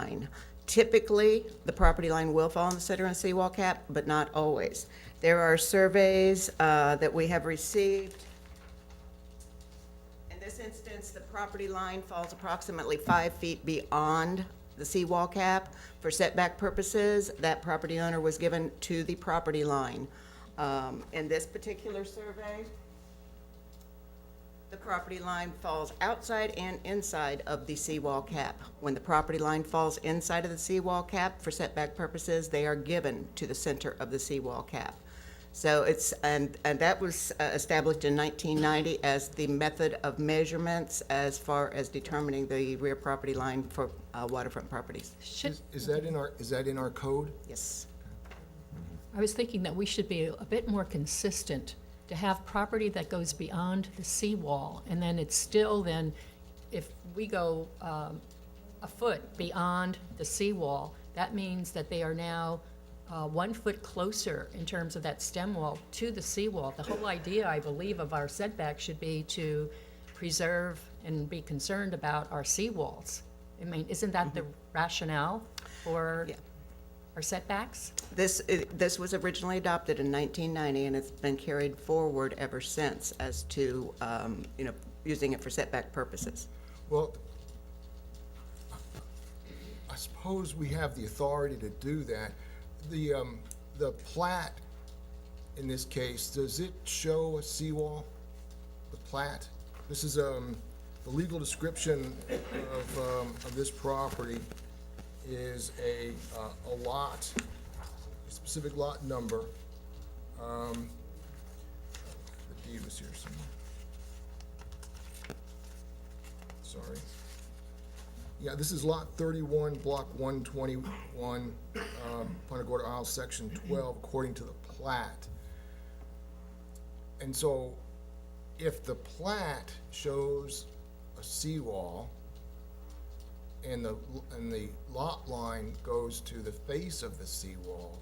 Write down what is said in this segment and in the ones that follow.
line. Typically, the property line will fall in the center of the seawall cap, but not always. There are surveys that we have received. In this instance, the property line falls approximately 5 feet beyond the seawall cap. For setback purposes, that property owner was given to the property line. In this particular survey, the property line falls outside and inside of the seawall cap. When the property line falls inside of the seawall cap, for setback purposes, they are given to the center of the seawall cap. So it's, and that was established in 1990 as the method of measurements as far as determining the rear property line for waterfront properties. Is that in our code? Yes. I was thinking that we should be a bit more consistent to have property that goes beyond the seawall, and then it's still then, if we go a foot beyond the seawall, that means that they are now 1 foot closer in terms of that stem wall to the seawall. The whole idea, I believe, of our setback should be to preserve and be concerned about our seawalls. I mean, isn't that the rationale for our setbacks? This was originally adopted in 1990, and it's been carried forward ever since as to, using it for setback purposes. Well, I suppose we have the authority to do that. The plat, in this case, does it show a seawall? The plat? This is, the legal description of this property is a lot, a specific lot number. The deed was here somewhere. Sorry. Yeah, this is lot 31, block 121, Punta Gorda Isle, section 12, according to the plat. And so, if the plat shows a seawall, and the lot line goes to the face of the seawall,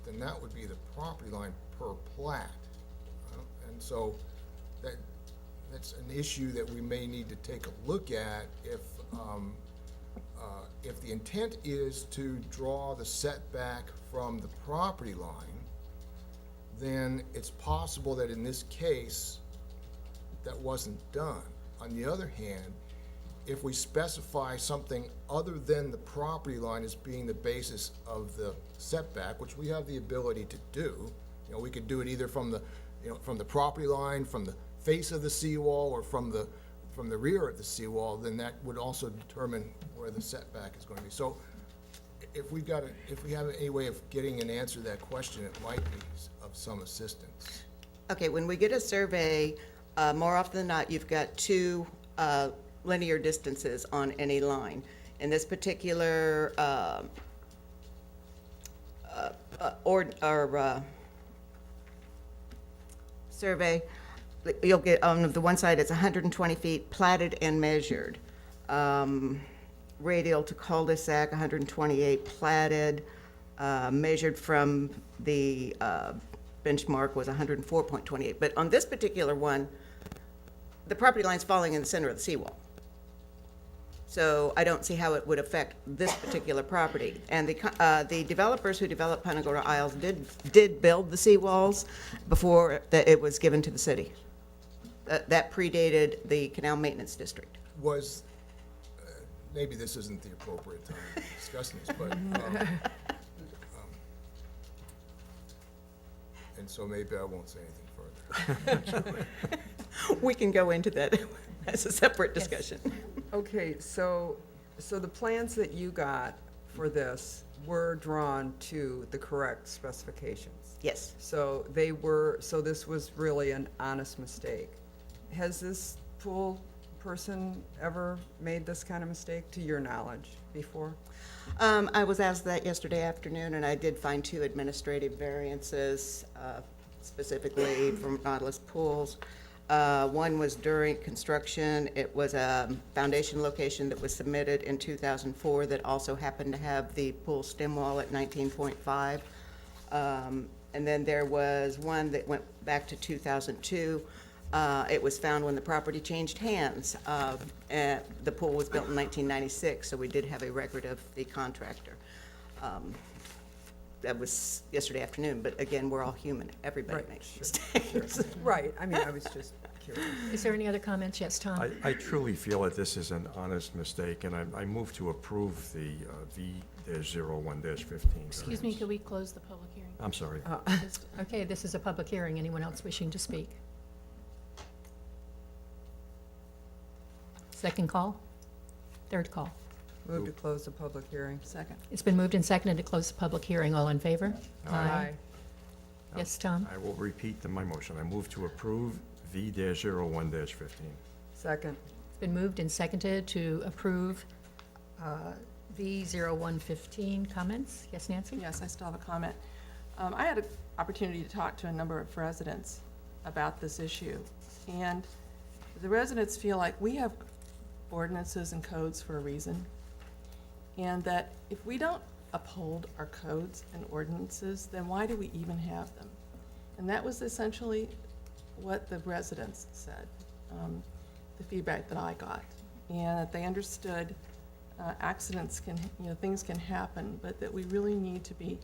then that would be the property line per plat. And so that's an issue that we may need to take a look at if the intent is to draw the setback from the property line, then it's possible that in this case that wasn't done. On the other hand, if we specify something other than the property line as being the basis of the setback, which we have the ability to do, we could do it either from the property line, from the face of the seawall, or from the rear of the seawall, then that would also determine where the setback is going to be. So if we have any way of getting an answer to that question, it might be of some assistance. Okay, when we get a survey, more often than not, you've got two linear distances on any line. In this particular survey, you'll get on the one side it's 120 feet platted and measured. Radial to cul-de-sac 128 platted, measured from the benchmark was 104.28. But on this particular one, the property line's falling in the center of the seawall. So I don't see how it would affect this particular property. And the developers who developed Punta Gorda Isles did build the seawalls before it was given to the city. That predated the Canal Maintenance District. Maybe this isn't the appropriate time to discuss this, but, and so maybe I won't say anything further. We can go into that as a separate discussion. Okay, so the plans that you got for this were drawn to the correct specifications? Yes. So this was really an honest mistake. Has this pool person ever made this kind of mistake, to your knowledge, before? I was asked that yesterday afternoon, and I did find 2 administrative variances, specifically from Nautilus Pools. One was during construction. It was a foundation location that was submitted in 2004 that also happened to have the pool stem wall at 19.5. And then there was one that went back to 2002. It was found when the property changed hands. The pool was built in 1996, so we did have a record of the contractor. That was yesterday afternoon, but again, we're all human. Everybody Right, makes sure, mistakes. Right, I mean, I was just curious. Is there any other comments? Yes, Tom? I truly feel that this is an honest mistake, and I move to approve the V-01-15. Excuse me, could we close the public hearing? I'm sorry. Okay, this is a public hearing. Anyone else wishing to speak? Second call? Third call? Move to close the public hearing. Second. It's been moved and seconded to close the public hearing. All in favor? Aye. Yes, Tom? I will repeat my motion. I move to approve V-01-15. Second. It's been moved and seconded to approve V0115. Comments? Yes, Nancy? Yes, I still have a comment. I had an opportunity to talk to a number of residents about this issue, and the residents feel like we have ordinances and codes for a reason, and that if we don't uphold our codes and ordinances, then why do we even have them? And that was essentially what the residents said, the feedback that I got, and that they understood accidents can, things can happen, but that we really need to be,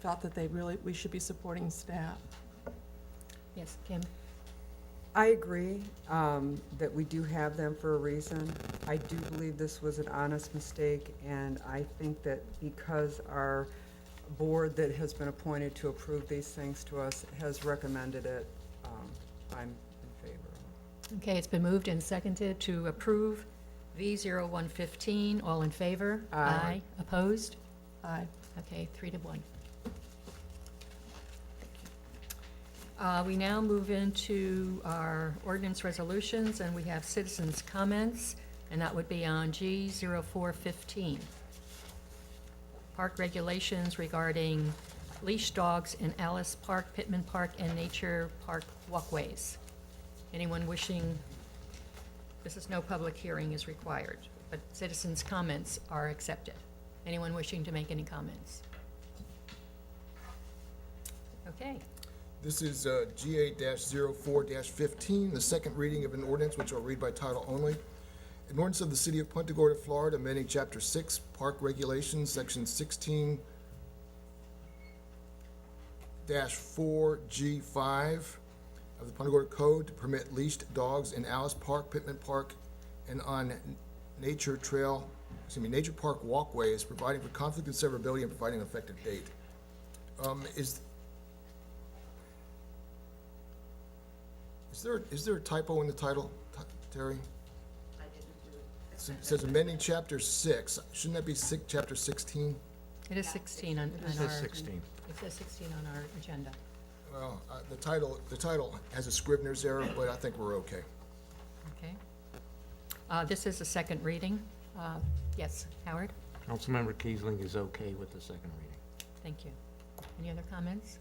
felt that we should be supporting staff. Yes, Kim? I agree that we do have them for a reason. I do believe this was an honest mistake, and I think that because our board that has been appointed to approve these things to us has recommended it, I'm in favor of it. Okay, it's been moved and seconded to approve V0115. All in favor? Aye. Opposed? Aye. Okay, 3-1. We now move into our ordinance resolutions, and we have citizens' comments, and that would be on G0415. Park regulations regarding leash dogs in Alice Park, Pittman Park, and Nature Park walkways. Anyone wishing, this is no public hearing is required, but citizens' comments are accepted. Anyone wishing to make any comments? Okay. This is GA-04-15, the second reading of an ordinance, which I'll read by title only. An ordinance of the City of Punta Gorda, Florida, amending Chapter 6, Park Regulations, Section 16-4G5 of the Punta Gorda Code to permit leashed dogs in Alice Park, Pittman Park, and on Nature Park walkways, providing for conflict and severability and providing an effective date. Is there a typo in the title, Terry? It says amending chapter 6. Shouldn't that be chapter 16? It is 16 on It our. says 16. It says 16 on our agenda. Well, the title has a Scrivener's error, but I think we're okay. Okay. This is a second reading. Yes, Howard? Councilmember Kiesling is okay with the second reading. Thank you. Any other comments?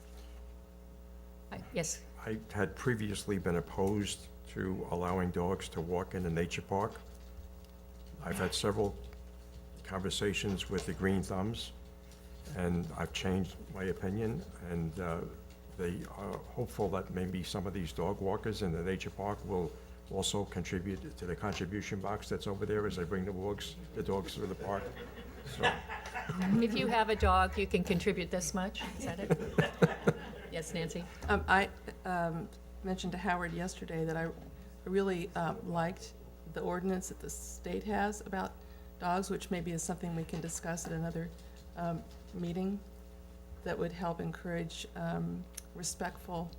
Yes, I had previously been opposed to allowing dogs to walk in the nature park. I've had several conversations with the Green Thumbs, and I've changed my opinion, and they are hopeful that maybe some of these dog walkers in the nature park will also contribute to the contribution box that's over there as I bring the dogs through the park. So, if you have a dog, you can contribute this much, is that it? Yes, Nancy? I mentioned to Howard yesterday that I really liked the ordinance that the state has about dogs, which maybe is something we can discuss at another meeting that would help encourage respectful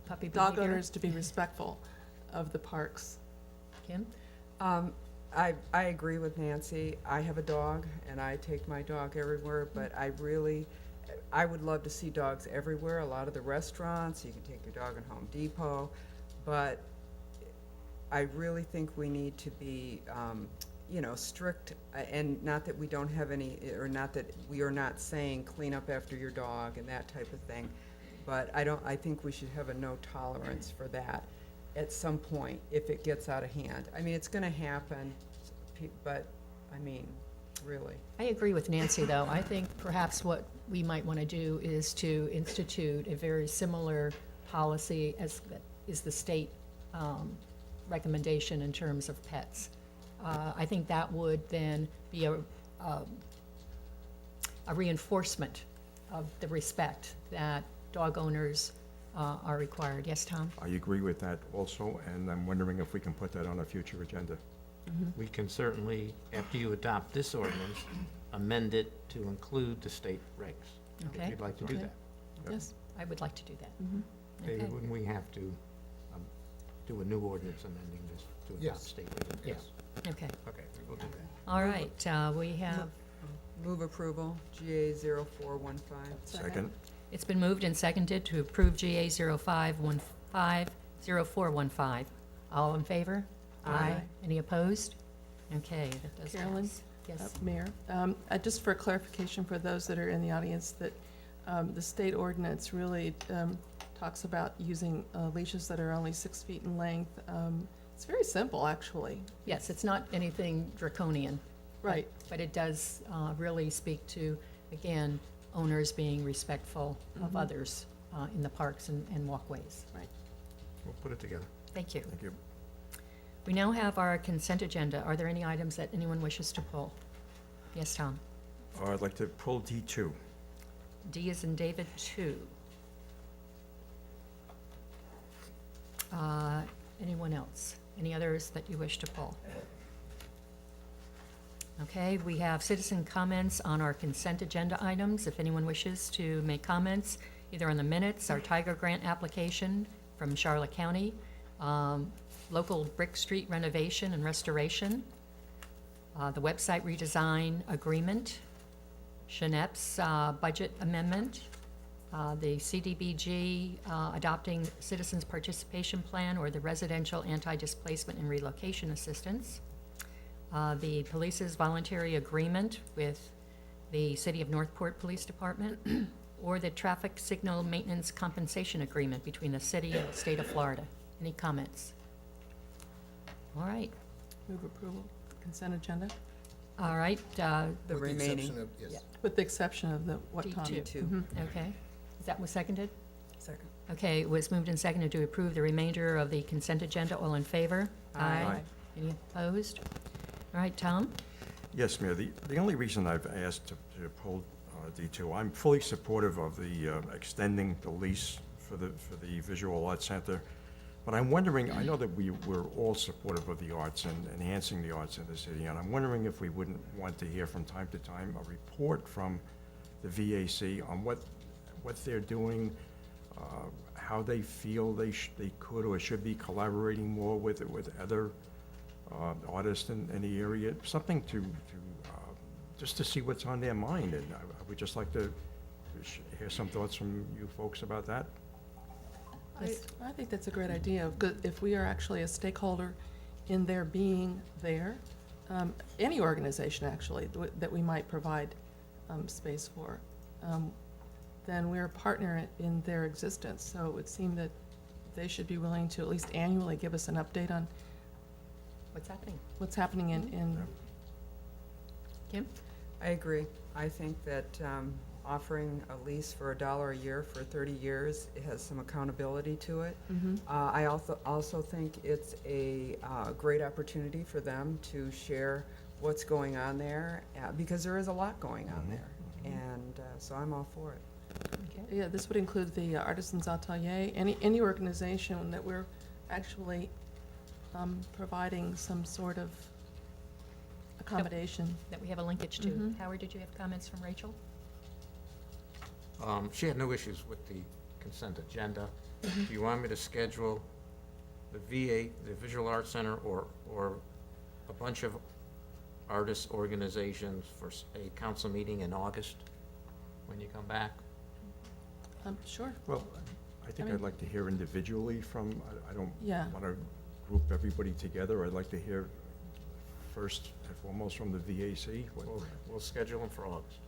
Puppy dog behavior? owners to be respectful of the parks. Kim? I agree with Nancy. I have a dog, and I take my dog everywhere, but I would love to see dogs everywhere. A lot of the restaurants, you can take your dog in Home Depot, but I really think we need to be, strict, and not that we don't have any, or not that we are not saying clean up after your dog and that type of thing, but I think we should have a no tolerance for that at some point if it gets out of hand. I mean, it's gonna happen, but, really. I agree with Nancy, though. I think perhaps what we might want to do is to institute a very similar policy as that is the state recommendation in terms of pets. I think that would then be a reinforcement of the respect that dog owners are required. Yes, Tom? I agree with that also, and I'm wondering if we can put that on a future agenda. We can certainly, after you adopt this ordinance, amend it to include the state regs. Okay. If you'd like to do Okay. that. Yes. I would like to do that. David, Okay. wouldn't we have to do a new ordinance amending this to adopt Yes. state regs? Yes. Okay. Okay, we'll do that. All right, we have, Move approval, GA 0415. Second? it's been moved and seconded to approve GA 0515-0415. All in favor? Aye. Any opposed? Okay, that does Carolyn? pass. Yes. Mayor, just for clarification for those that are in the audience, that the state ordinance really talks about using leashes that are only 6 feet in length. It's very simple, actually. Yes, it's not anything draconian. Right. But it does really speak to, again, owners being respectful of others in the parks and walkways. We'll put it together. Thank you. Thank you. We now have our consent agenda. Are there any items that anyone wishes to pull? Yes, Tom? I'd like to pull D2. D is in David, 2. Anyone else? Any others that you wish to pull? Okay, we have citizen comments on our consent agenda items. If anyone wishes to make comments, either on the minutes, our Tiger Grant application from Charlotte County, local Brick Street renovation and restoration, the website redesign agreement, Shinep's budget amendment, the CDBG adopting Citizens Participation Plan or the Residential Anti-Displacement and Relocation Assistance, the police's voluntary agreement with the City of Northport Police Department, or the traffic signal maintenance compensation agreement between the city and the state of Florida. Any comments? All right, Move approval, consent agenda, all right, The With remaining. exception of- Yes. with the exception of the, what Tom? D2. Okay, is that was seconded? Second. Okay, it was moved and seconded to approve the remainder of the consent agenda. All in favor? Aye. Any opposed? All right, Tom? Yes, Mayor, the only reason I've asked to pull D2, I'm fully supportive of the extending the lease for the Visual Arts Center, but I'm wondering, I know that we're all supportive of the arts and enhancing the arts in the city, and I'm wondering if we wouldn't want to hear from time to time a report from the VAC on what they're doing, how they feel they could or should be collaborating more with other artists in the area, something to just to see what's on their mind, and I would just like to hear some thoughts from you folks about that. I think that's a great idea. If we are actually a stakeholder in their being there, any organization actually, that we might provide space for, then we're a partner in their existence. So it would seem that they should be willing to at least annually give us an update on What's happening? what's happening in Kim? I agree. I think that offering a lease for $1 a year for 30 years, it has some accountability to it. I also think it's a great opportunity for them to share what's going on there, because there is a lot going on there. And so I'm all for it. Okay. Yeah, this would include the Artisans Atelier, any organization that we're actually providing some sort of accommodation. That we have a linkage to. Mhm. Howard, did you have comments from Rachel? She had no issues with the consent agenda. Do you want me to schedule the VA, the Visual Arts Center, or a bunch of artist organizations for a council meeting in August when you come back? Sure. Well, I think mean- I'd like to hear individually from, I don't Yeah. want to group everybody together. I'd like to hear first and foremost from the VAC. We'll schedule them for August.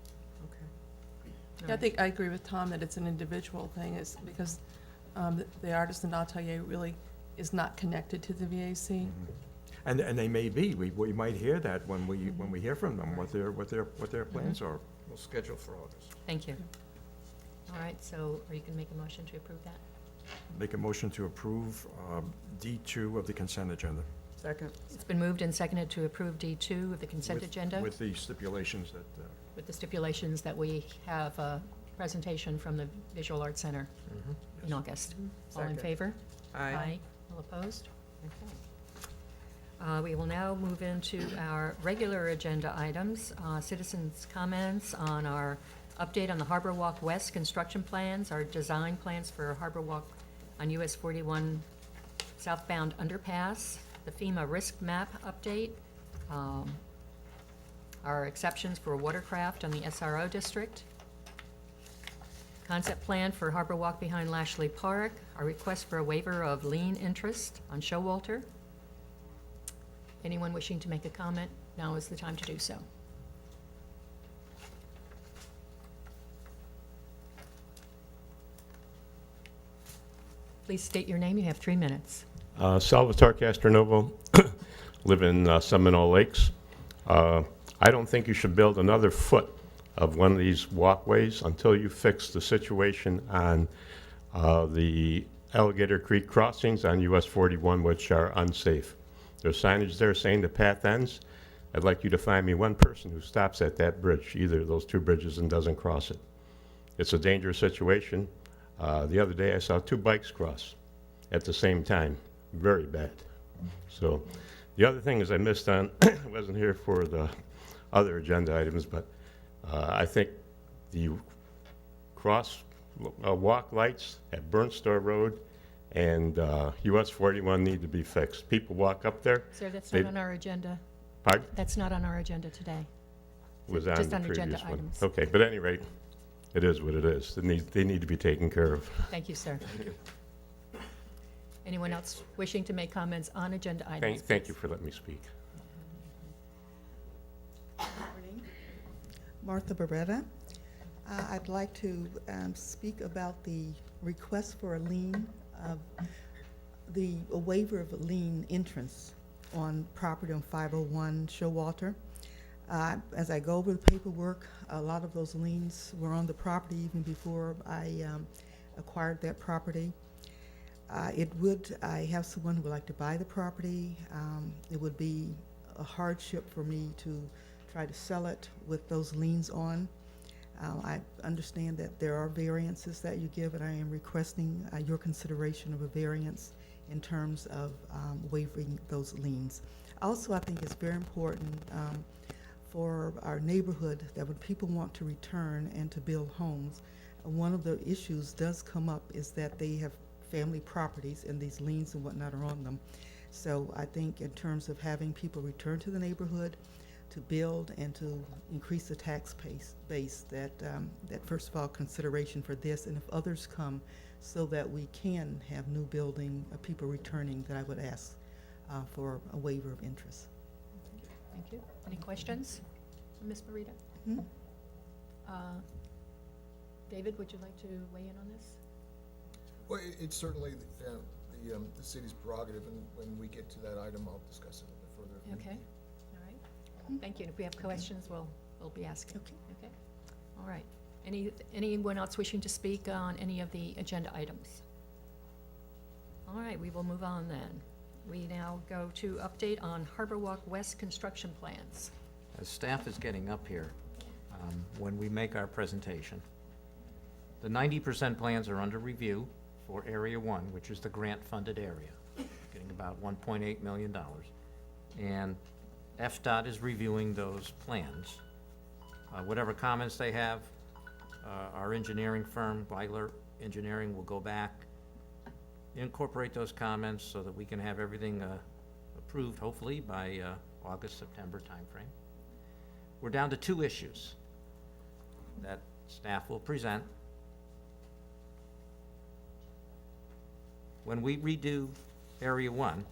Okay. Yeah, I think I agree with Tom that it's an individual thing, is because the Artisan Atelier really is not connected to the VAC. And they may be, we might hear that when we hear from them, what their plans are. We'll schedule for August. Thank you. All right, so are you going to make a motion to approve that? Make a motion to approve D2 of the consent agenda. Second. It's been moved and seconded to approve D2 of the consent with- agenda With the stipulations that, with the stipulations that we have a presentation from the Visual Arts Center in August. All in Second. favor? Aye. All opposed? Okay. We will now move into our regular agenda items. Citizens' comments on our update on the Harbor Walk West construction plans, our design plans for Harbor Walk on US 41 southbound underpass, the FEMA risk map update, our exceptions for watercraft on the SRO district, concept plan for Harbor Walk behind Lashley Park, our request for a waiver of lien interest on Showalter. Anyone wishing to make a comment, now is the time to do so. Please state your name, you have 3 minutes. Salvatore Castronovo, live in Seminole Lakes. I don't think you should build another foot of one of these walkways until you fix the situation on the Alligator Creek crossings on US 41, which are unsafe. There's signage there saying the path ends. I'd like you to find me one person who stops at that bridge, either of those two bridges, and doesn't cross it. It's a dangerous situation. The other day I saw 2 bikes cross at the same time. Very bad. So the other thing is I missed on, I wasn't here for the other agenda items, but I think the walk lights at Burnstore Road and US 41 need to be fixed. People walk up there. Sir, that's They- not on our agenda. Pardon? That's not on our agenda today. Was on Just the on agenda previous one. items. Okay, but at any rate, it is what it is. They need to be taken care of. Thank you, sir. Anyone else wishing to make comments on agenda items? Thank you for letting me speak. Martha Beretta. I'd like to speak about the request for a lien of a waiver of a lien entrance on property on 501 Showalter. As I go over the paperwork, a lot of those liens were on the property even before I acquired that property. I have someone who would like to buy the property. It would be a hardship for me to try to sell it with those liens on. I understand that there are variances that you give, and I am requesting your consideration of a variance in terms of waiving those liens. Also, I think it's very important for our neighborhood that when people want to return and to build homes, one of the issues does come up is that they have family properties and these liens and whatnot are on them. So I think in terms of having people return to the neighborhood to build and to increase the tax base, that first of all consideration for this, and if others come, so that we can have new building, people returning, that I would ask for a waiver of interest. Thank you. Any questions, Ms. Marita? Hmm? David, would you like to weigh in on this? Well, it's certainly the city's prerogative, and when we get to that item, I'll discuss it a bit further. if need Okay, be. all right. Thank you. And if we have questions, we'll be asking. Okay. Okay, all right. Anyone else wishing to speak on any of the agenda items? All right, we will move on then. We now go to update on Harbor Walk West construction plans. As staff is getting up here, when we make our presentation, the 90% plans are under review for Area 1, which is the grant-funded area, getting about $1.8 million. And FDOT is reviewing those plans. Whatever comments they have, our engineering firm, Weiler Engineering, will go back, incorporate those comments so that we can have everything approved, hopefully, by August, September timeframe. We're down to 2 issues that staff will present. When we redo Area 1,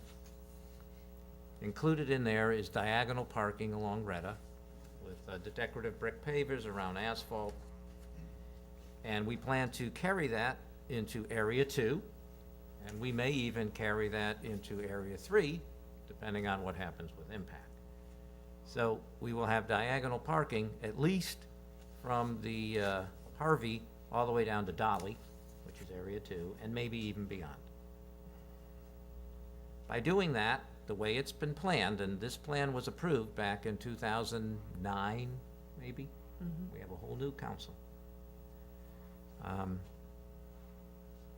included in there is diagonal parking along Retta with the decorative brick pavers around asphalt. And we plan to carry that into Area 2, and we may even carry that into Area 3, depending on what happens with impact. So we will have diagonal parking at least from the Harvey all the way down to Dolly, which is Area 2, and maybe even beyond. By doing that, the way it's been planned, and this plan was approved back in 2009, maybe? We have a whole new council.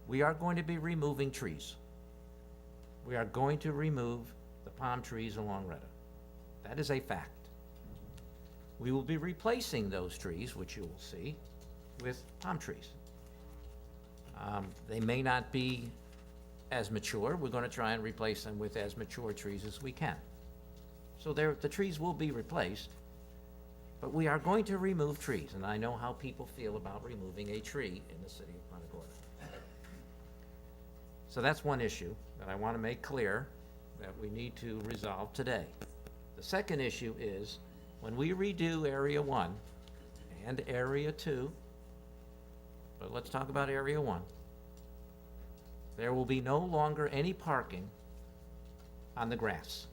We are going to be removing trees. We are going to remove the palm trees along Retta. That is a fact. We will be replacing those trees, which you will see, with palm trees. They may not be as mature. We're going to try and replace them with as mature trees as we can. So the trees will be replaced, but we are going to remove trees, and I know how people feel about removing a tree in the city of Punta Gorda. So that's one issue that I want to make clear that we need to resolve today. The second issue is, when we redo Area 1 and Area 2, but let's talk about Area 1, there will be no longer any parking on the grass.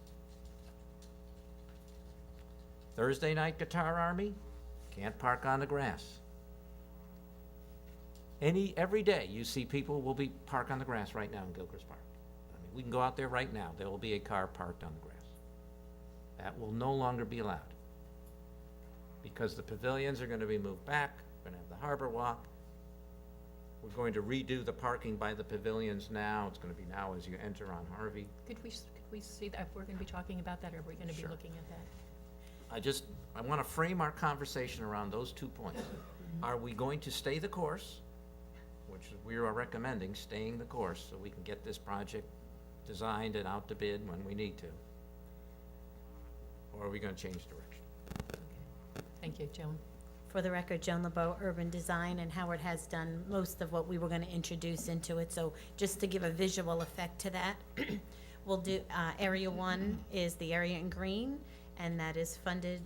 Thursday night Guitar Army, can't park on the grass. Every day you see people will be parked on the grass right now in Gilchrist Park. I mean, we can go out there right now, there will be a car parked on the grass. That will no longer be allowed, because the pavilions are going to be moved back. We're going to have the Harbor Walk. We're going to redo the parking by the pavilions now. It's going to be now as you enter on Harvey. Could we see that, if we're going to be talking about that, or are we going to be Sure. looking at that? I want to frame our conversation around those 2 points. Are we going to stay the course, which we are recommending staying the course so we can get this project designed and out to bid when we need to? Or are we going to change direction? Thank you, Joan. For the record, Joan LeBeau, Urban Design, and Howard has done most of what we were going to introduce into it. So just to give a visual effect to that, we'll do, Area 1 is the area in green, and that is funded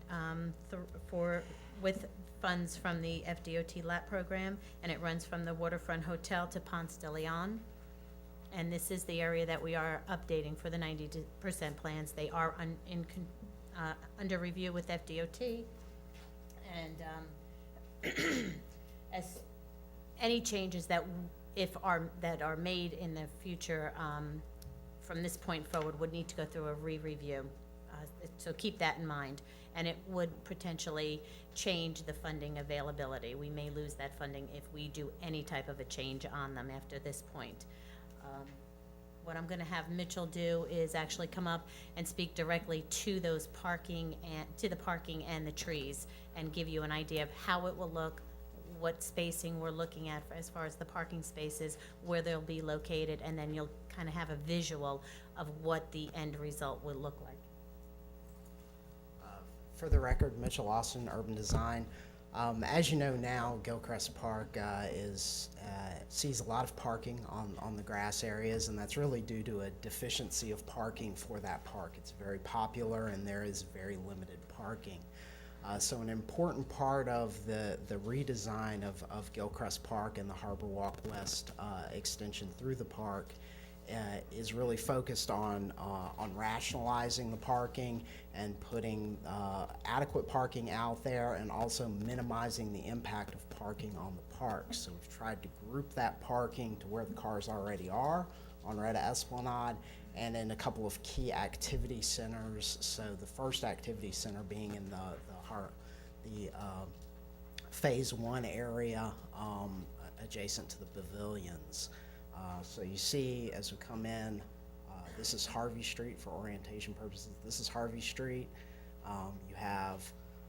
with funds from the FDOT LAP program, and it runs from the Waterfront Hotel to Ponce de Leon. And this is the area that we are updating for the 90% plans. They are under review with FDOT. And as any changes that are made in the future from this point forward would need to go through a re-review. So keep that in mind. And it would potentially change the funding availability. We may lose that funding if we do any type of a change on them after this point. What I'm gonna have Mitchell do is actually come up and speak directly to those parking and the trees, and give you an idea of how it will look, what spacing we're looking at as far as the parking spaces, where they'll be located, and then you'll kind of have a visual of what the end result will look like. For the record, Mitchell Austin, Urban Design. As you know now, Gilchrist Park sees a lot of parking on the grass areas, and that's really due to a deficiency of parking for that park. It's very popular, and there is very limited parking. So an important part of the redesign of Gilchrist Park and the Harbor Walk West extension through the park is really focused on rationalizing the parking and putting adequate parking out there, and also minimizing the impact of parking on the park. So we've tried to group that parking to where the cars already are on Retta Esplanade, and in a couple of key activity centers. So the first activity center being in the Phase 1 area adjacent to the pavilions. So you see, as we come in, this is Harvey Street for orientation purposes. This is Harvey Street. You have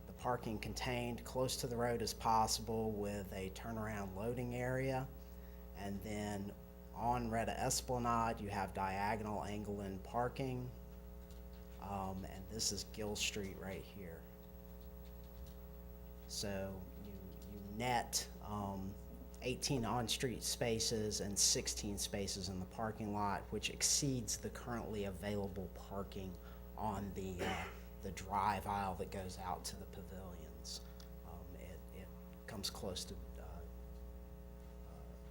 the parking contained close to the road as possible with a turnaround loading area. And then on Retta Esplanade, you have diagonal angle in parking. And this is Gill Street right here. So you net 18 on-street spaces and 16 spaces in the parking lot, which exceeds the currently available parking on the drive aisle that goes out to the pavilions. It comes close to,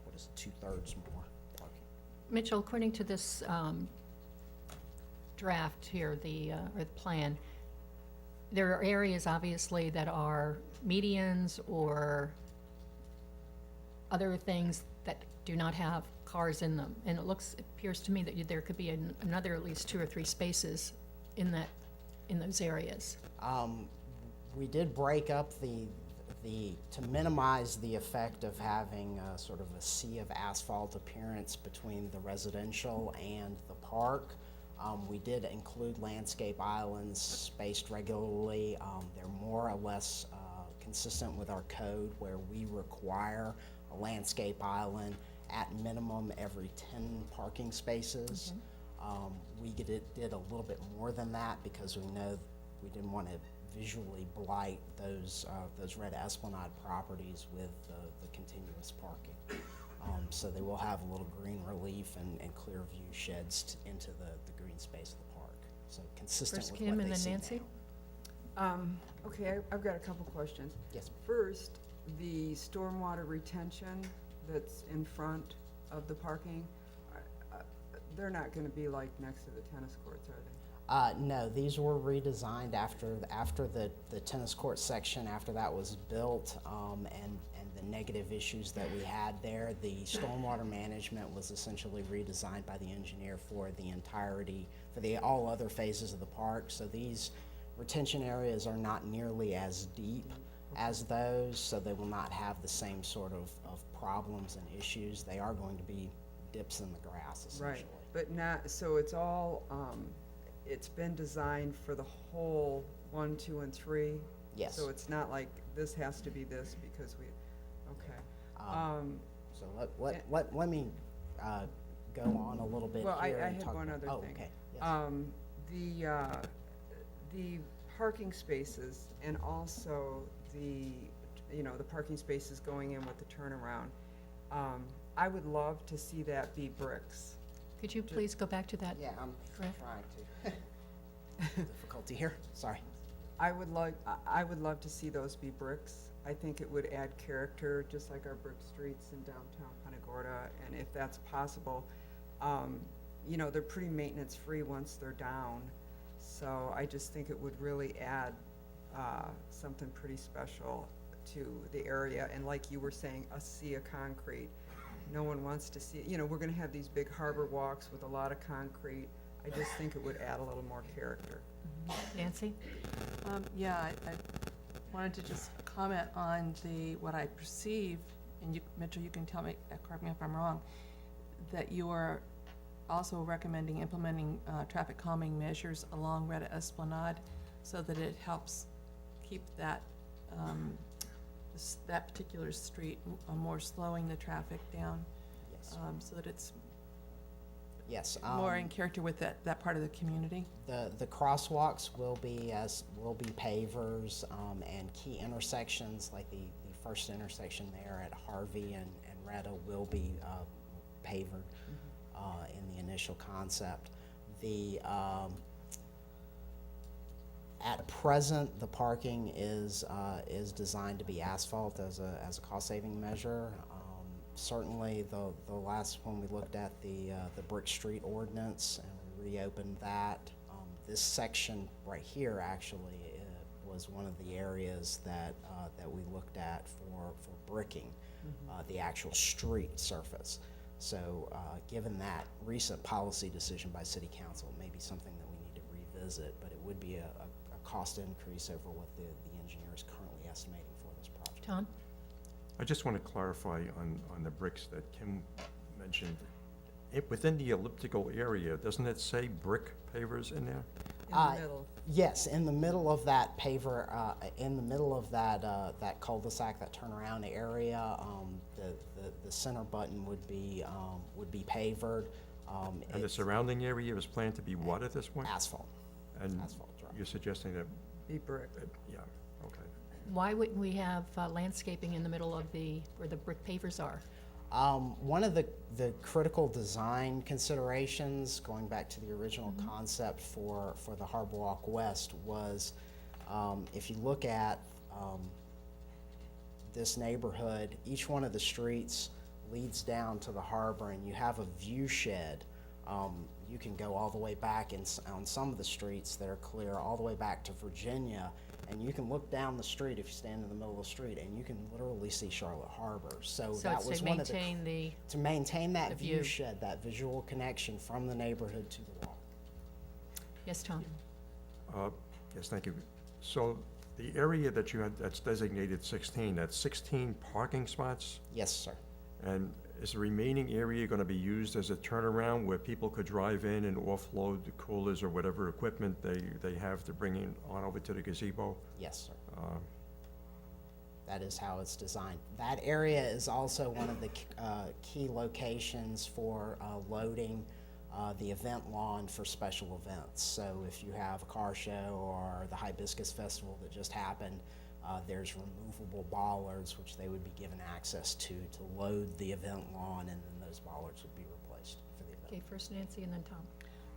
what is it, 2/3 more parking. Mitchell, according to this draft here, or the plan, there are areas obviously that are medians or other things that do not have cars in them. And it appears to me that there could be another at least 2 or 3 spaces in those areas. We did break up to minimize the effect of having sort of a sea of asphalt appearance between the residential and the park. We did include landscape islands spaced regularly. They're more or less consistent with our code, where we require a landscape island at minimum every 10 parking spaces. We did a little bit more than that because we know we didn't want to visually blight those red Esplanade properties with the continuous parking. So they will have a little green relief and clear view sheds into the green space of the park. So consistent First with Kim what and they then see Nancy. now. Okay, I've got a couple questions. Yes. First, the stormwater retention that's in front of the parking, they're not gonna be like next to the tennis courts, are they? No, these were redesigned after the tennis court section, after that was built, and the negative issues that we had there. The stormwater management was essentially redesigned by the engineer for the entirety, for all other phases of the park. So these retention areas are not nearly as deep as those, so they will not have the same sort of problems and issues. They are going to be dips in the grass, essentially. Right, but not, so it's all, it's been designed for the whole 1, 2, and 3? Yes. So it's not like this has to be this because we, okay. So let me go on a little bit Well, I here and had talk one about- other oh, thing. okay, yes. The parking spaces and also the parking spaces going in with the turnaround, I would love to see that be bricks. Could you please go back to that? Yeah, I'm Correct. trying to. Difficulty here, sorry. I would love to see those be bricks. I think it would add character, just like our brick streets in downtown Punta Gorda, and if that's possible, they're pretty maintenance-free once they're down. So I just think it would really add something pretty special to the area. And like you were saying, a sea of concrete. No one wants to see, we're gonna have these big harbor walks with a lot of concrete. I just think it would add a little more character. Nancy? Yeah, I wanted to just comment on what I perceive, and you, Mitchell, you can correct me if I'm wrong, that you are also recommending implementing traffic calming measures along Red Esplanade so that it helps keep that that particular street more slowing the traffic down, Yes. so that it's Yes. more in character with that part of the community. The crosswalks will be pavers, and key intersections, like the first intersection there at Harvey and Retta will be pavered in the initial concept. At present, the parking is designed to be asphalt as a cost-saving measure. Certainly, the last one we looked at, the Brick Street ordinance, and we reopened that. This section right here actually was one of the areas that we looked at for bricking the actual street surface. So, given that recent policy decision by City Council, it may be something that we need to revisit, but it would be a cost increase over what the engineer is currently estimating for this project. Tom? I just want to clarify on the bricks that Kim mentioned. Within the elliptical area, doesn't it say brick pavers in there? In the middle. Yes, in the middle of that paver, in the middle of that cul-de-sac, that turnaround area, the center button would be pavered. And the surrounding area is planned to be what at this point? Asphalt. And asphalt, right. you're suggesting that, Be brick. yeah, okay. Why wouldn't we have landscaping in the middle of where the brick pavers are? One of the critical design considerations, going back to the original concept for the Harbor Walk West, was if you look at this neighborhood, each one of the streets leads down to the harbor, and you have a view shed you can go all the way back on some of the streets that are clear, all the way back to Virginia, and you can look down the street if you stand in the middle of the street, and you can literally see Charlotte Harbor. So So that it's was to one of maintain the, to maintain that the view view. shed, that visual connection from the neighborhood to the walk. yes, Tom? Yes, thank you. So the area that you had, that's designated 16, that's 16 parking spots? Yes, sir. And is the remaining area going to be used as a turnaround where people could drive in and offload the coolers or whatever equipment they have to bring in on over to the gazebo? Yes, sir. That is how it's designed. That area is also one of the key locations for loading the event lawn for special events. So if you have a car show or the Hibiscus Festival that just happened, there's removable bollards which they would be given access to load the event lawn, and then those bollards would be replaced for the event. Okay, first Nancy and then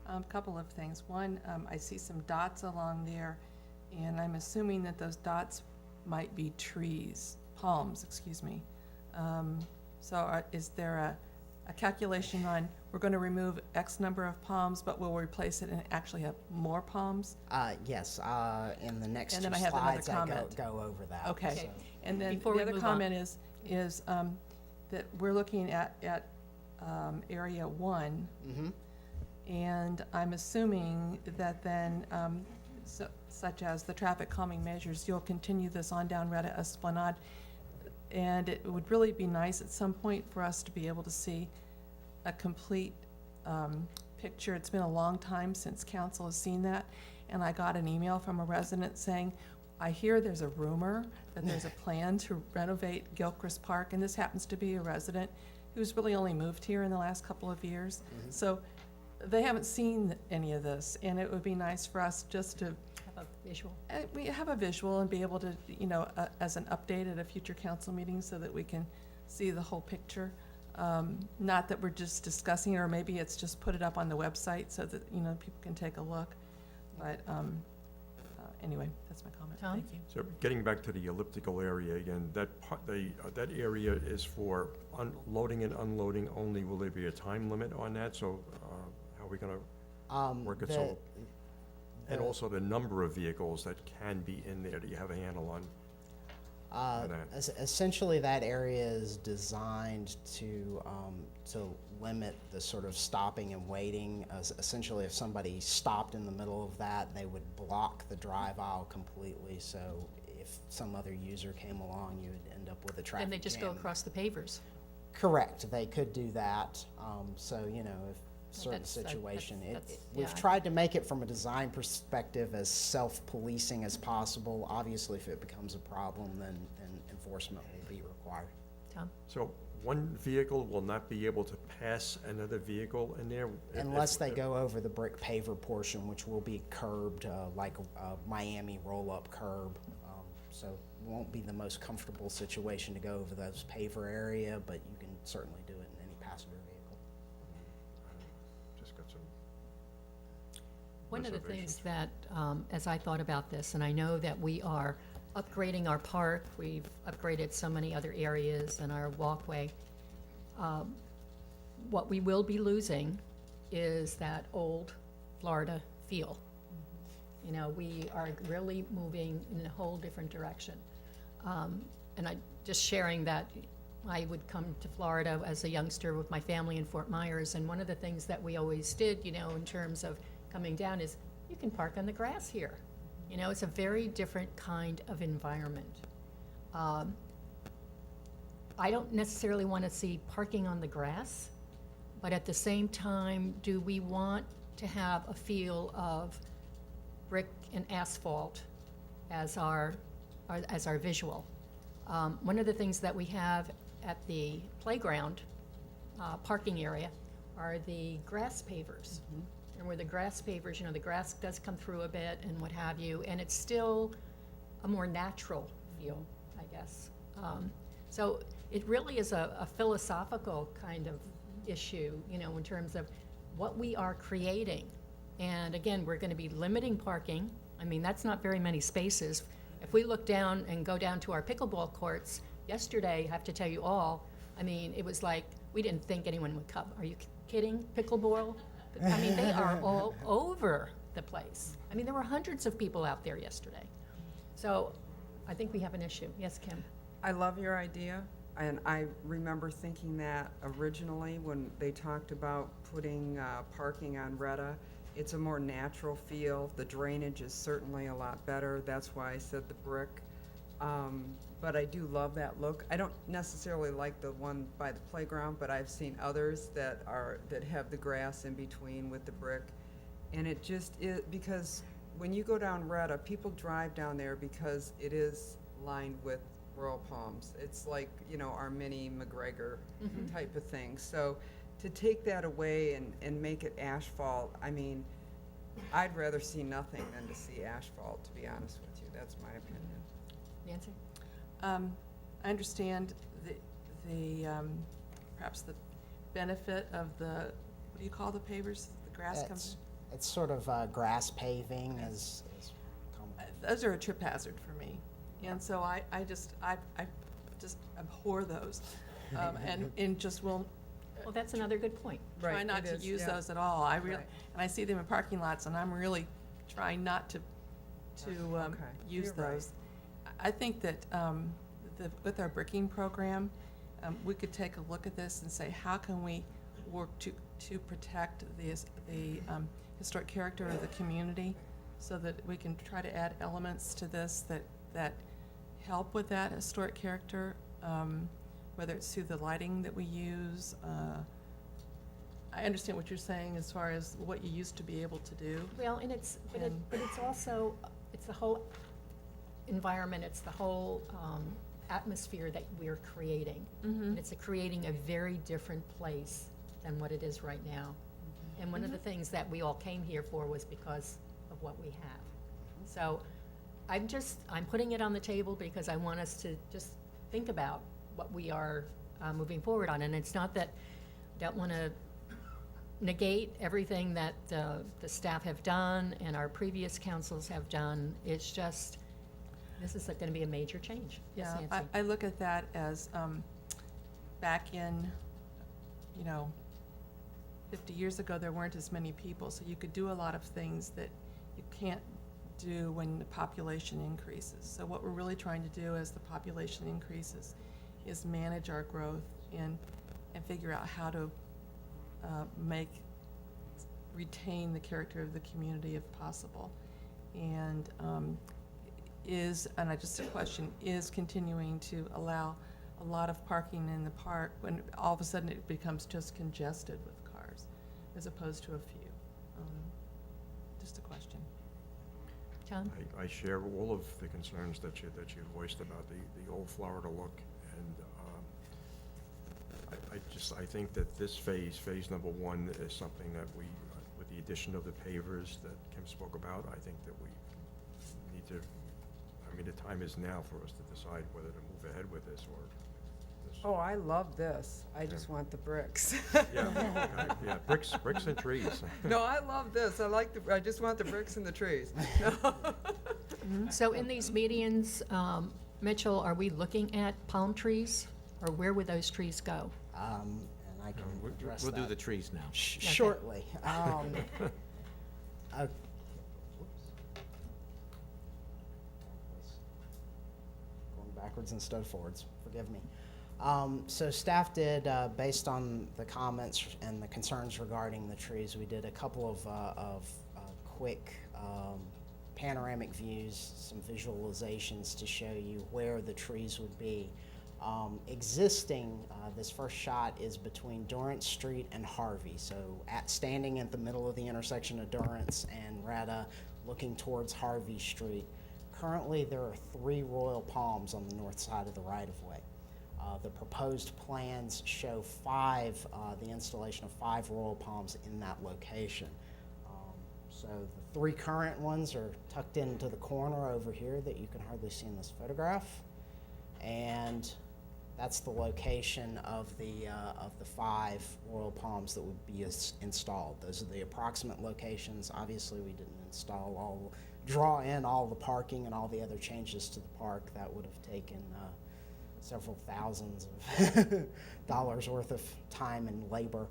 Tom. Couple of things. One, I see some dots along there, and I'm assuming that those dots might be trees, palms, excuse me. Is there a calculation on, we're going to remove X number of palms, but we'll replace it and actually have more palms? Yes, in the next And two then I have another slides, I comment. go over that. Okay. So- And then Before the we other move on. comment is that we're looking at Area 1, Mhm. and I'm assuming that then, such as the traffic calming measures, you'll continue this on down Retta Esplanade. And it would really be nice at some point for us to be able to see a complete picture. It's been a long time since council has seen that, and I got an email from a resident saying, I hear there's a rumor that there's a plan to renovate Gilchrist Park, and this happens to be a resident who's really only moved here in the last couple of years. So they haven't seen any of this, and it would be nice for us just to Have a visual. we have a visual and be able to, as an update at a future council meeting so that we can see the whole picture. Not that we're just discussing it, or maybe it's just put it up on the website so that, people can take a look. But, anyway, that's my comment. Tom? Thank you. So getting back to the elliptical area again, that area is for loading and unloading only. Will there be a time limit on that? So how are we going to work it so? And also the number of vehicles that can be in there. Do you have a handle on that? Essentially, that area is designed to limit the sort of stopping and waiting. Essentially, if somebody stopped in the middle of that, they would block the drive aisle completely. So if some other user came along, you would end up with a traffic And they just go jam. across the pavers. Correct, they could do that. So, if certain that's- situation, yeah. we've tried to make it from a design perspective as self-policing as possible. Obviously, if it becomes a problem, then enforcement will be required. Tom? So one vehicle will not be able to pass another vehicle in there? Unless they go over the brick paver portion, which will be curbed, like a Miami roll-up curb. So it won't be the most comfortable situation to go over those paver area, but you can certainly do it in any passenger vehicle. Just got some One of the things reservations. that, as I thought about this, and I know that we are upgrading our park, we've upgraded so many other areas in our walkway. What we will be losing is that old Florida feel. We are really moving in a whole different direction. And I, just sharing that, I would come to Florida as a youngster with my family in Fort Myers, and one of the things that we always did, in terms of coming down is, you can park on the grass here. It's a very different kind of environment. I don't necessarily want to see parking on the grass, but at the same time, do we want to have a feel of brick and asphalt as our visual? One of the things that we have at the playground parking area are the grass pavers. And where the grass pavers, the grass does come through a bit and what have you, and it's still a more natural feel, I guess. So it really is a philosophical kind of issue, in terms of what we are creating. And again, we're going to be limiting parking. I mean, that's not very many spaces. If we look down and go down to our pickleball courts, yesterday, I have to tell you all, I mean, it was like, we didn't think anyone would come. Are you kidding? Pickleball? I mean, they are all over the place. I mean, there were hundreds of people out there yesterday. So I think we have an issue. Yes, Kim? I love your idea, and I remember thinking that originally when they talked about putting parking on Retta. It's a more natural feel. The drainage is certainly a lot better. That's why I said the brick. But I do love that look. I don't necessarily like the one by the playground, but I've seen others that have the grass in between with the brick. And it just is, because when you go down Retta, people drive down there because it is lined with Royal Palms. It's like, our mini McGregor type of thing. So to take that away and make it asphalt, I mean, I'd rather see nothing than to see asphalt, to be honest with you. That's my opinion. Nancy? I understand perhaps the benefit of what do you call the pavers? The grass comes It's sort of grass paving is those are a trip hazard for me. And so I just abhor those. And just will Well, that's another good point. try Right, not it to is, use yeah. those at all. I really, Right. and I see them in parking lots, and I'm really trying not to Okay, use you're right. those. I think that with our bricking program, we could take a look at this and say, how can we work to protect the historic character of the community, so that we can try to add elements to this that help with that historic character, whether it's through the lighting that we use. I understand what you're saying as far as what you used to be able to do. Well, and but it's also, it's the whole environment, it's the whole atmosphere that we're creating. And it's creating a very different place than what it is right now. And one of the things that we all came here for was because of what we have. So I'm putting it on the table because I want us to just think about what we are moving forward on. And it's not that I don't want to negate everything that the staff have done and our previous councils have done. It's just, this is going to be a major change. Yes, Yeah, Nancy? I look at that as back in, 50 years ago, there weren't as many people, so you could do a lot of things that you can't do when the population increases. So what we're really trying to do as the population increases is manage our growth and figure out how to retain the character of the community if possible. And just a question, is continuing to allow a lot of parking in the park when all of a sudden it becomes just congested with cars, as opposed to a few? Just a question. John? I share all of the concerns that you voiced about the old Florida look, and I think that this phase number 1, is something that we, with the addition of the pavers that Kim spoke about, I think that we need to, the time is now for us to decide whether to move ahead with this or this. Oh, I love this. I just want the bricks. Yeah, okay, yeah, bricks and trees. No, I love this. I just want the bricks and the trees. So in these medians, Mitchell, are we looking at palm trees, or where would those trees go? and I can address We'll do that the trees now. shortly. Going backwards instead of forwards, forgive me. So staff did, based on the comments and the concerns regarding the trees, we did a couple of quick panoramic views, some visualizations to show you where the trees would be. Existing, this first shot is between Durrance Street and Harvey. So standing at the middle of the intersection of Durrance and Retta, looking towards Harvey Street. Currently, there are 3 royal palms on the north side of the right-of-way. The proposed plans show the installation of 5 royal palms in that location. So the 3 current ones are tucked into the corner over here that you can hardly see in this photograph. And that's the location of the 5 royal palms that would be installed. Those are the approximate locations. Obviously, we didn't draw in all the parking and all the other changes to the park. That would have taken several thousands of dollars worth of time and labor.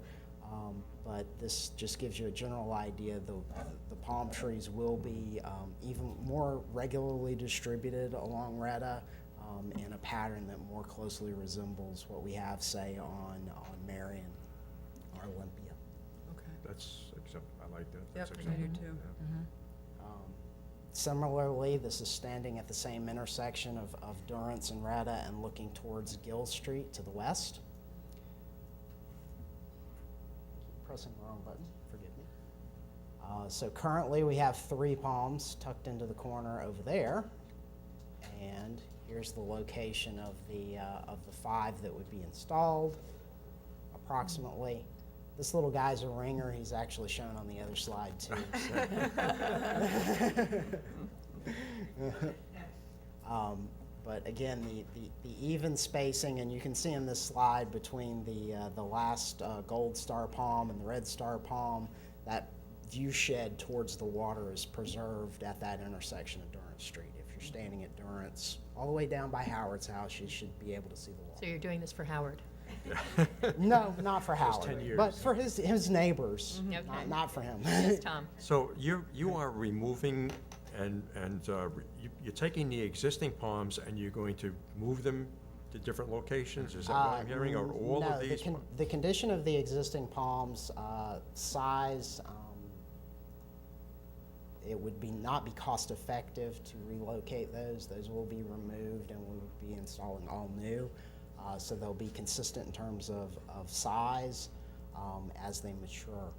But this just gives you a general idea. The palm trees will be even more regularly distributed along Retta in a pattern that more closely resembles what we have, say, on Marion or Olympia. Okay. I like that. Yep, That's I do acceptable. too. Yeah. Similarly, this is standing at the same intersection of Durance and Retta and looking towards Gill Street to the west. Pressing the wrong button, forgive me. So currently we have 3 palms tucked into the corner over there. And here's the location of the 5 that would be installed approximately. This little guy's a ringer. He's actually shown on the other slide too. But again, the even spacing, and you can see in this slide between the last gold star palm and the red star palm, that view shed towards the water is preserved at that intersection of Durance Street. If you're standing at Durance, all the way down by Howard's house, you should be able to see the water. So you're doing this for Howard? No, not for Those Howard, 10 years. but for his neighbors, Okay. not for him. Yes, Tom? So you are removing you're taking the existing palms and you're going to move them to different locations? Is that what I'm hearing, or all No, of these? the condition of the existing palms, size, it would not be cost effective to relocate those. Those will be removed and we would be installing all new. So they'll be consistent in terms of size as they mature.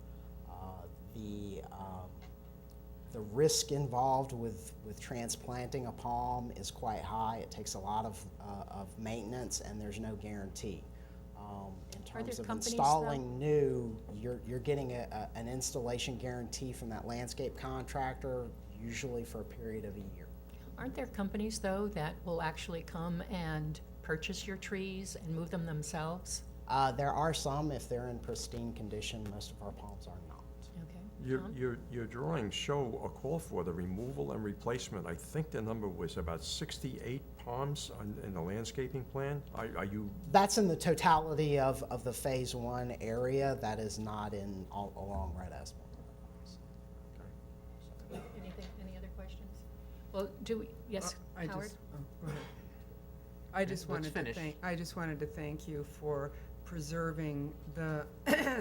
The risk involved with transplanting a palm is quite high. It takes a lot of maintenance, and there's no guarantee. In Are there terms of companies, installing new, you're getting an installation guarantee from that landscape contractor, usually for a period of a year. Aren't there companies, though, that will actually come and purchase your trees and move them themselves? There are some, if they're in pristine condition. Most of our palms are not. Okay. Tom? Your drawings show a call for the removal and replacement. I think the number was about 68 palms in the landscaping plan. Are you, That's in the totality of the Phase 1 area. That is not in all along Red Asphalt. Any other questions? Well, yes, I Howard? just, oh, go ahead. I just Let's wanted to finish. thank you for preserving the,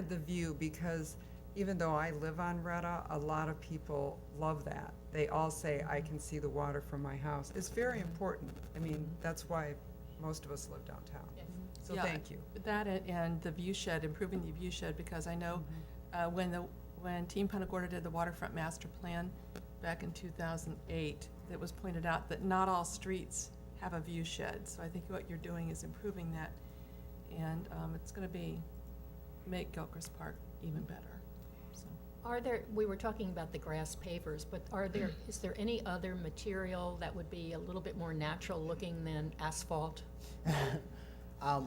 the view, because even though I live on Retta, a lot of people love that. They all say, I can see the water from my house. It's very important. I mean, that's why most of us live downtown. Yes. So Yeah, thank you. That and the view shed, improving the view shed, because I know when Team Punta Gorda did the waterfront master plan back in 2008, it was pointed out that not all streets have a view shed. So I think what you're doing is improving that, and it's going to make Gilchrist Park even better. So. We were talking about the grass pavers, but is there any other material that would be a little bit more natural looking than asphalt?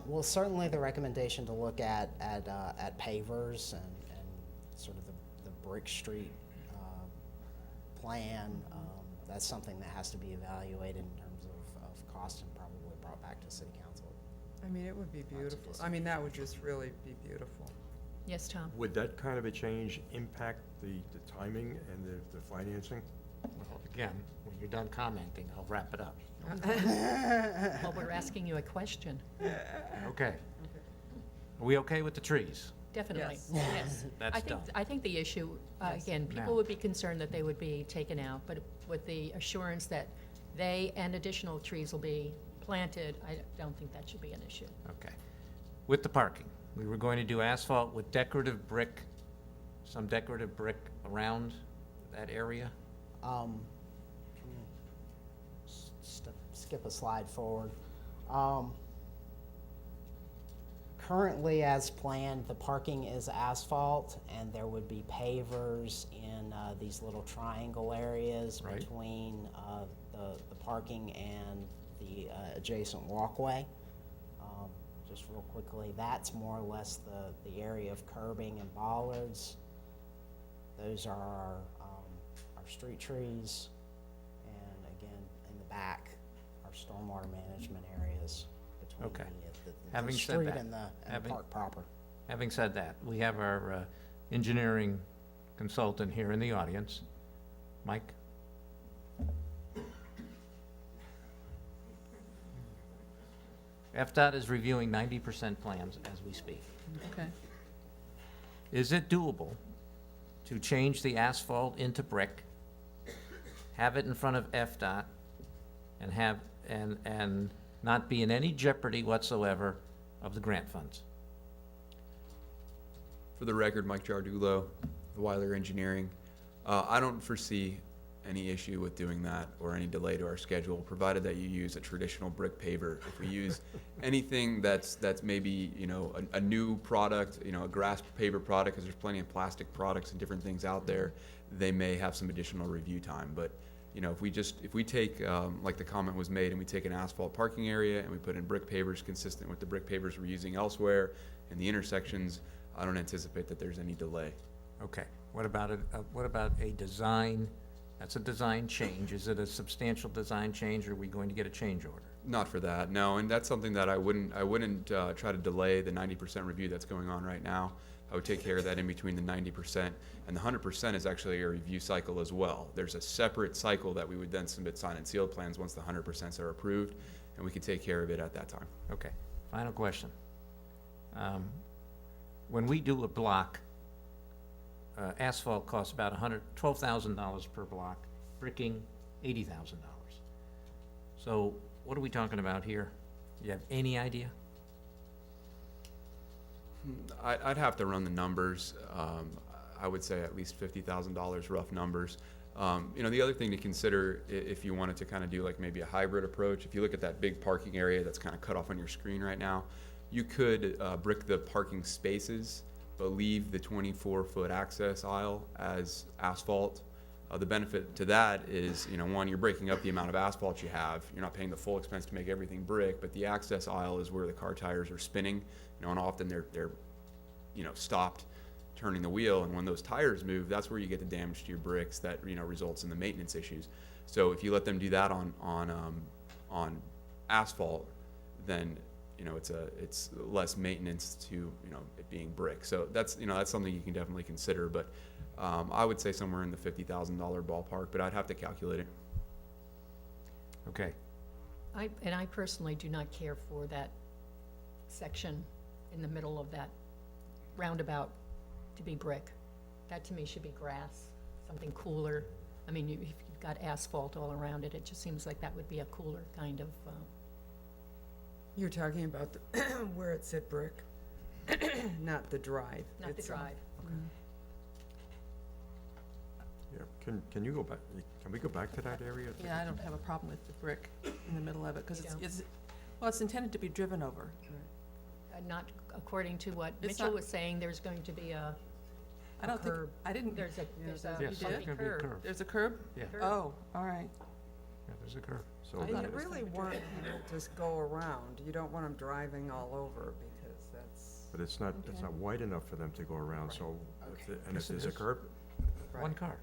Well, certainly the recommendation to look at pavers and sort of the Brick Street plan. That's something that has to be evaluated in terms of cost and probably brought back to City Council. I mean, it would be beautiful. I mean, that would just really be beautiful. Yes, Tom? would that kind of a change impact the timing and the financing? Well, again, when you're done commenting, I'll wrap it up. Well, we're asking you a question. Okay. Are we okay with the trees? Definitely, Yes. yes. That's done. I think the issue, again, people Now. would be concerned that they would be taken out, but with the assurance that they and additional trees will be planted, I don't think that should be an issue. Okay. With the parking, we were going to do asphalt with decorative brick, some decorative brick around that area. Can you skip a slide forward? Currently, as planned, the parking is asphalt, and there would be pavers in these little triangle areas Right. between the parking and the adjacent walkway. Just real quickly, that's more or less the area of curbing and bollards. Those are our street trees, and again, in the back, our stormwater management areas between Okay. the Having said street that, and the having- park proper. having said that, we have our engineering consultant here in the audience. Mike? FDOT is reviewing 90% plans as we speak. Okay. Is it doable to change the asphalt into brick, have it in front of FDOT, and and not be in any jeopardy whatsoever of the grant funds? For the record, Mike Jardulo, Weiler Engineering. I don't foresee any issue with doing that or any delay to our schedule, provided that you use a traditional brick paver. If we use anything that's maybe, you know, a new product, you know, a grass paver product, because there's plenty of plastic products and different things out there, they may have some additional review time. But, you know, if we take, like the comment was made, and we take an asphalt parking area and we put in brick pavers consistent with the brick pavers we're using elsewhere in the intersections, I don't anticipate that there's any delay. Okay, what about a design, that's a design change, is it a substantial design change, or are we going to get a change order? Not for that, no, and that's something that I wouldn't try to delay the 90% review that's going on right now. I would take care of that in between the 90%, and the 100% is actually a review cycle as well. There's a separate cycle that we would then submit signed and sealed plans once the 100% are approved, and we can take care of it at that time. Okay, final question. When we do a block, asphalt costs about $12,000 per block, bricking $80,000. So what are we talking about here? Do you have any idea? I'd have to run the numbers. I would say at least $50,000, rough numbers. You know, the other thing to consider, if you wanted to kind of do like maybe a hybrid approach, if you look at that big parking area that's kind of cut off on your screen right now, you could brick the parking spaces, but leave the 24-foot access aisle as asphalt. The benefit to that is, you know, one, you're breaking up the amount of asphalt you have. You're not paying the full expense to make everything brick, but the access aisle is where the car tires are spinning, you know, and often they're you know, stopped turning the wheel, and when those tires move, that's where you get the damage to your bricks that, you know, results in the maintenance issues. So if you let them do that on asphalt, then, you know, it's less maintenance to, you know, it being brick. So that's, you know, that's something you can definitely consider, but I would say somewhere in the $50,000 ballpark, but I'd have to calculate it. Okay, I personally do not care for that section in the middle of that roundabout to be brick. That to me should be grass, something cooler. I mean, if you've got asphalt all around it, it just seems like that would be a cooler kind of, You're talking about where it's at brick, not the drive. not the itself. drive. Yeah, can you go back, can we go back to that area? Yeah, I don't have a problem with the brick in the middle of it, because You don't? it's intended to be driven over. Not according to what It's Mitchell not- was saying, there's going to be a I don't think, curb. I didn't, there's a yeah, you there's did? gonna be a curve. there's a curb? Yeah, Oh, all right. yeah, there's a curve. So I And thought you it was really gonna be want driven. people to just go around. You don't want them driving all over, because that's, but it's not wide enough for them to go around, so, and Yes, if it there's a is. curb, One car.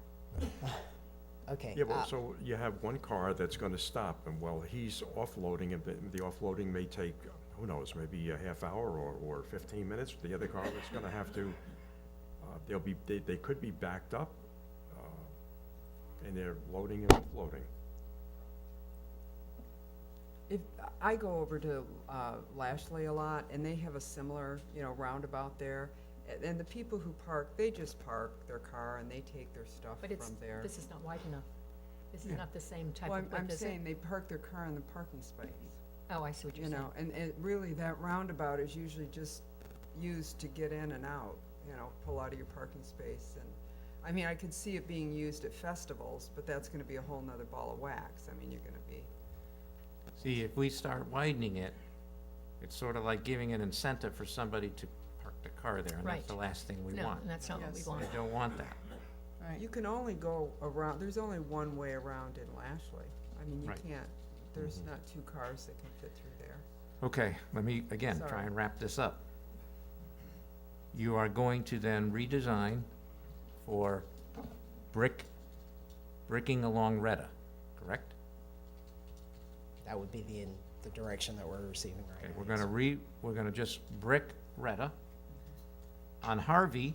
Okay. yeah, well, so you have one car that's gonna stop, and while he's offloading, and the offloading may take, who knows, maybe a half hour or 15 minutes. The other car that's gonna have to, they could be backed up, and they're loading and offloading. if, I go over to Lashley a lot, and they have a similar, you know, roundabout there. And the people who park, they just park their car and they take their stuff but it's, from there. this is not wide enough. This is Yeah. not the same type Well, of I'm width, is it? saying they park their car in the parking space, Oh, I see what you're you saying. know, and it really, that roundabout is usually just used to get in and out, you know, pull out of your parking space. And, I mean, I could see it being used at festivals, but that's gonna be a whole nother ball of wax. I mean, you're gonna be, See, if we start widening it, it's sort of like giving an incentive for somebody to park the car there, and Right. that's the last thing we No, want. and that's not what we Yes. want. We don't want that. Right. you can only go around, there's only one way around in Lashley. I mean, you Right. can't, there's not two cars that can fit through there. Okay, let me, again, try Sorry. and wrap this up. You are going to then redesign for bricking along Retta, correct? That would be the direction that we're receiving right Okay, now. we're gonna just brick Retta, On Harvey,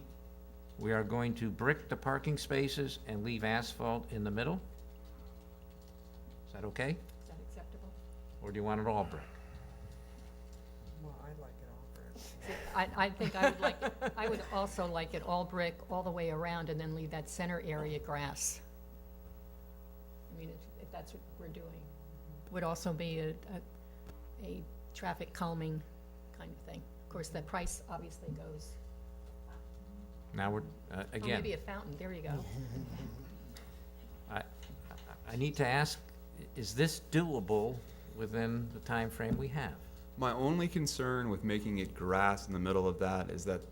we are going to brick the parking spaces and leave asphalt in the middle? Is that okay? Is that acceptable? Or do you want it all brick? Well, I like it all brick. I think I would also like it all brick all the way around and then leave that center area grass. I mean, if that's what we're doing. Would also be a traffic calming kind of thing. Of course, the price obviously goes, Now we're, oh, again, maybe a fountain, there you go. I need to ask, is this doable within the time frame we have? My only concern with making it grass in the middle of that is that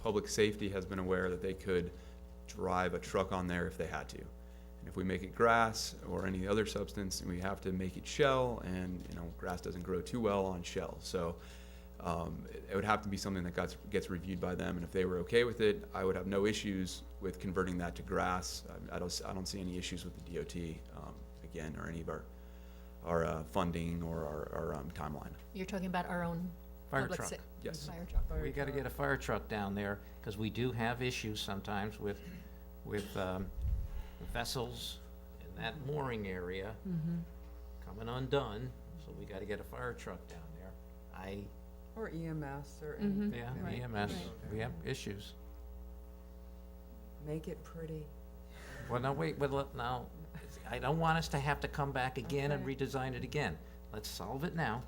public safety has been aware that they could drive a truck on there if they had to. And if we make it grass or any other substance, we have to make it shell, and, you know, grass doesn't grow too well on shell. So it would have to be something that gets reviewed by them, and if they were okay with it, I would have no issues with converting that to grass. I don't see any issues with the DOT, again, or any of our funding or our timeline. You're talking about our own Fire public truck. Yes. Fire truck. We gotta get a fire truck down there, because we do have issues sometimes with vessels in that mooring area coming undone, so we gotta get a fire truck down there. Or EMS or Mhm. anything. Yeah, Right, EMS, right. we have issues. Make it pretty. Well, now, wait, now, I don't want us to have to come back again and Okay. redesign it again. Let's solve it now.